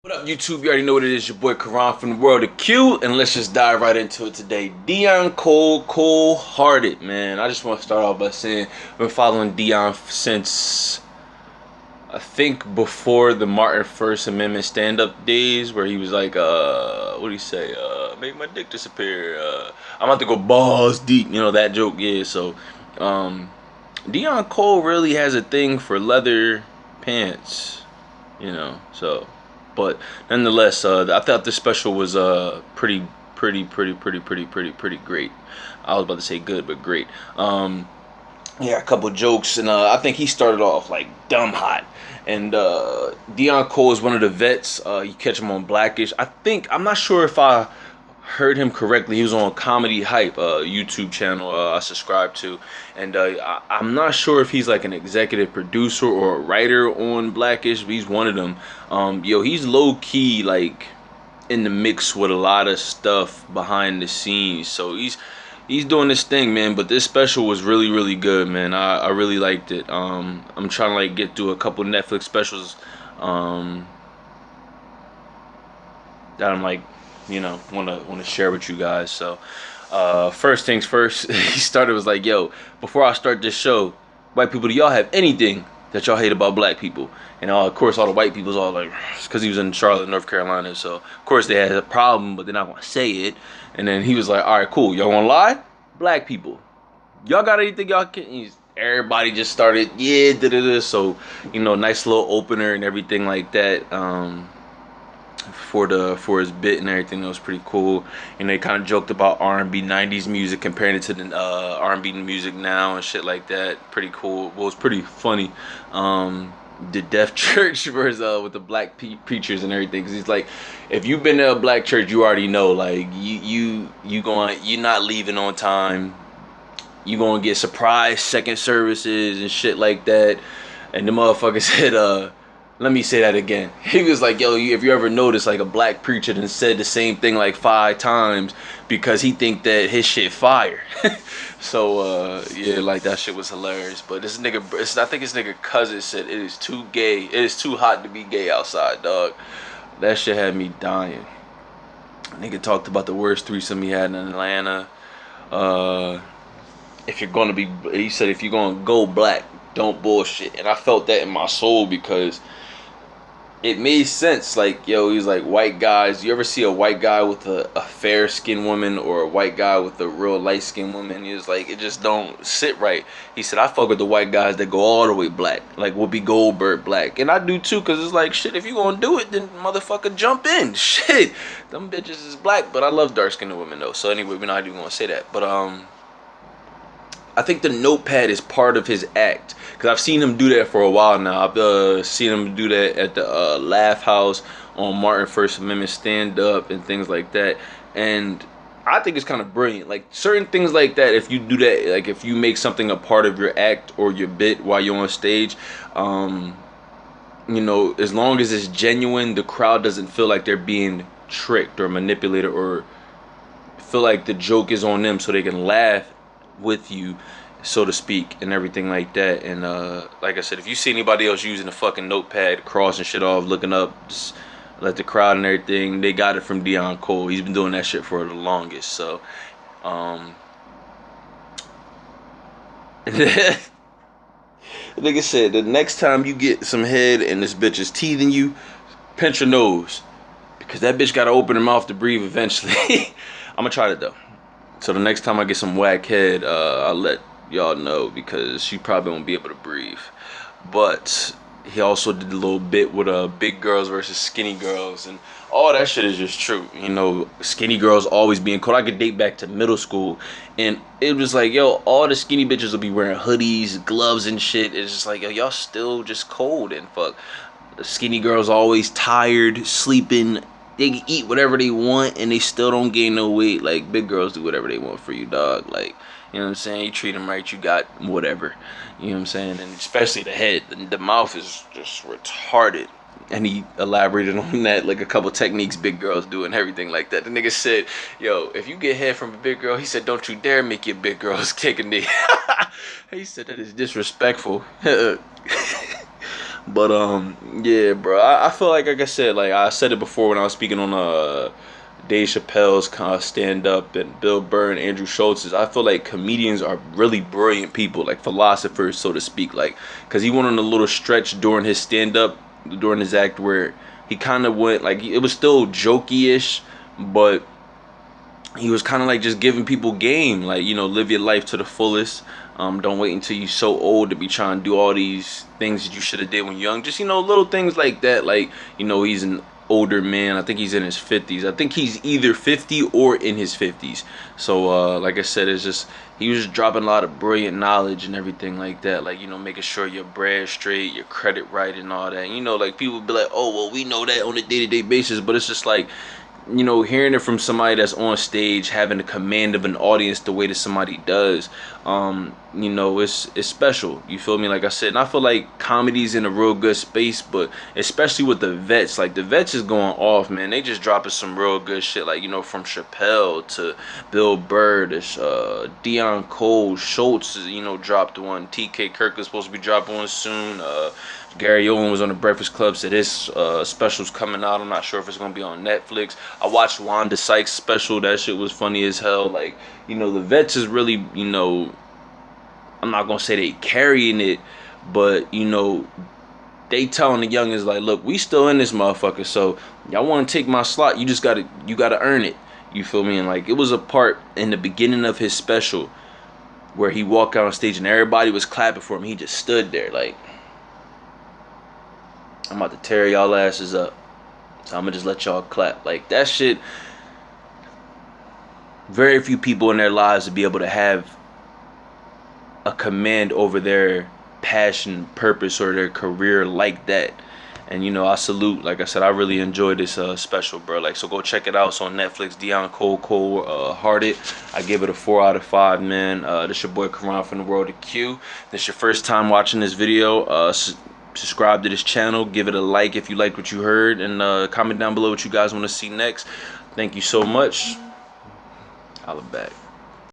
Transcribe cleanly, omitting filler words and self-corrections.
What up, YouTube? You already know what it is. Your boy Karan from the world of Q, and let's just dive right into it today. Deon cold-hearted, man. I just want to start off by saying I've been following Deon since I think before the Martin First Amendment stand-up days, where he was like, what do you say? Make my dick disappear. I'm about to go balls deep. You know that joke, yeah. So, Deon Cole really has a thing for leather pants, so. But nonetheless, I thought this special was pretty great. I was about to say good, but great. Yeah, a couple jokes, and I think he started off like dumb hot. And Deon Cole is one of the vets. You catch him on Blackish. I'm not sure if I heard him correctly. He was on Comedy Hype, YouTube channel I subscribe to, and I'm not sure if he's like an executive producer or a writer on Blackish, but he's one of them. He's low key like in the mix with a lot of stuff behind the scenes, so he's doing this thing, man. But this special was really good, man. I really liked it. I'm trying to like get through a couple Netflix specials that I'm like, want to share with you guys. So first things first, he started was like, yo, before I start this show, white people, do y'all have anything that y'all hate about black people? And of course all the white people's all like, because he was in Charlotte, North Carolina, so of course they had a problem, but they're not gonna say it. And then he was like, all right, cool, y'all wanna lie? Black people, y'all got anything y'all can? Everybody just started, yeah, so nice little opener and everything like that. For his bit and everything, that was pretty cool. And they kind of joked about R&B 90s music, comparing it to the R&B music now and shit like that. Pretty cool. Well, it was pretty funny. The Deaf Church versus with the black preachers and everything, because he's like, if you've been to a black church, you already know, like, you're not leaving on time. You gonna get surprise second services and shit like that. And the motherfucker said, let me say that again. He was like, yo, if you ever notice, like, a black preacher done said the same thing like 5 times because he think that his shit fire. So, yeah, like, that shit was hilarious. But this nigga, I think his nigga cousin said it is too gay. It is too hot to be gay outside, dog. That shit had me dying. Nigga talked about the worst threesome he had in Atlanta. If you're gonna be, he said, if you're gonna go black, don't bullshit. And I felt that in my soul, because it made sense. Like, yo, he's like, white guys, you ever see a white guy with a fair skinned woman or a white guy with a real light skinned woman? He was like, it just don't sit right. He said, I fuck with the white guys that go all the way black, like Whoopi Goldberg black. And I do too, because it's like, shit, if you gonna do it, then motherfucker jump in. Shit, them bitches is black, but I love dark skinned women though. So anyway, we're not even gonna say that. But I think the notepad is part of his act, because I've seen him do that for a while now. I've seen him do that at the Laugh House, on Martin First Amendment stand-up and things like that. And I think it's kind of brilliant. Like, certain things like that, if you do that, like if you make something a part of your act or your bit while you're on stage, as long as it's genuine, the crowd doesn't feel like they're being tricked or manipulated, or feel like the joke is on them so they can laugh with you, so to speak, and everything like that. And like I said, if you see anybody else using a fucking notepad, crossing shit off, looking up, just let the crowd and everything, they got it from Deon Cole. He's been doing that shit for the longest. So like I said, the next time you get some head and this bitch is teething you, pinch your nose, because that bitch gotta open her mouth to breathe eventually. I'm gonna try it though. So the next time I get some whack head, I'll let y'all know, because she probably won't be able to breathe. But he also did a little bit with big girls versus skinny girls, and all that shit is just true. Skinny girls always being cold. I could date back to middle school, and it was like, yo, all the skinny bitches will be wearing hoodies, gloves and shit. It's just like, yo, y'all still just cold and fuck. The skinny girls always tired, sleeping. They can eat whatever they want and they still don't gain no weight. Like, big girls do whatever they want for you, dog. Like, you know what I'm saying? You treat them right, you got whatever. You know what I'm saying? And especially the head. The mouth is just retarded. And he elaborated on that, like a couple techniques big girls do and everything like that. The nigga said, yo, if you get head from a big girl, he said, don't you dare make your big girls kick a knee. He said that is disrespectful. But yeah, bro. I feel like I said, like I said it before when I was speaking on Dave Chappelle's kind of stand up and Bill Burr and Andrew Schultz's. I feel like comedians are really brilliant people, like philosophers, so to speak. Like, cause he went on a little stretch during his stand up, during his act where he kind of went like it was still jokey ish, but he was kind of like just giving people game, like, you know, live your life to the fullest. Don't wait until you're so old to be trying to do all these things that you should have did when young. Just, you know, little things like that. Like, you know, he's an older man. I think he's in his 50s. I think he's either 50 or in his 50s. So like I said, it's just he was just dropping a lot of brilliant knowledge and everything like that. Like, you know, making sure your bread straight, your credit right, and all that. And, you know, like people be like, oh well, we know that on a day-to-day basis, but it's just like, you know, hearing it from somebody that's on stage, having the command of an audience the way that somebody does, you know, it's special. You feel me? Like I said, and I feel like comedy's in a real good space, but especially with the vets, like the vets is going off, man. They just dropping some real good shit, like, you know, from Chappelle to Bill Burr to Deon Cole, Schultz, you know, dropped one. TK Kirk is supposed to be dropping one soon. Gary Owen was on the Breakfast Club, said his special's coming out. I'm not sure if it's gonna be on Netflix. I watched Wanda Sykes' special. That shit was funny as hell. Like, you know, the vets is really, you know, I'm not gonna say they carrying it, but, you know, they telling the youngins like, look, we still in this motherfucker. So y'all want to take my slot? You gotta earn it. You feel me? And like, it was a part in the beginning of his special where he walked out on stage and everybody was clapping for him. He just stood there like, I'm about to tear y'all asses up. So I'm gonna just let y'all clap. Like that shit, very few people in their lives to be able to have a command over their passion, purpose, or their career like that. And, you know, I salute. Like I said, I really enjoyed this special, bro. Like, so go check it out. It's on Netflix. Deon Cole Hearted. I give it a 4 out of 5, man. This your boy Karan from the World of Q. This your first time watching this video. Subscribe to this channel. Give it a like if you liked what you heard, and comment down below what you guys want to see next. Thank you so much. Holla back.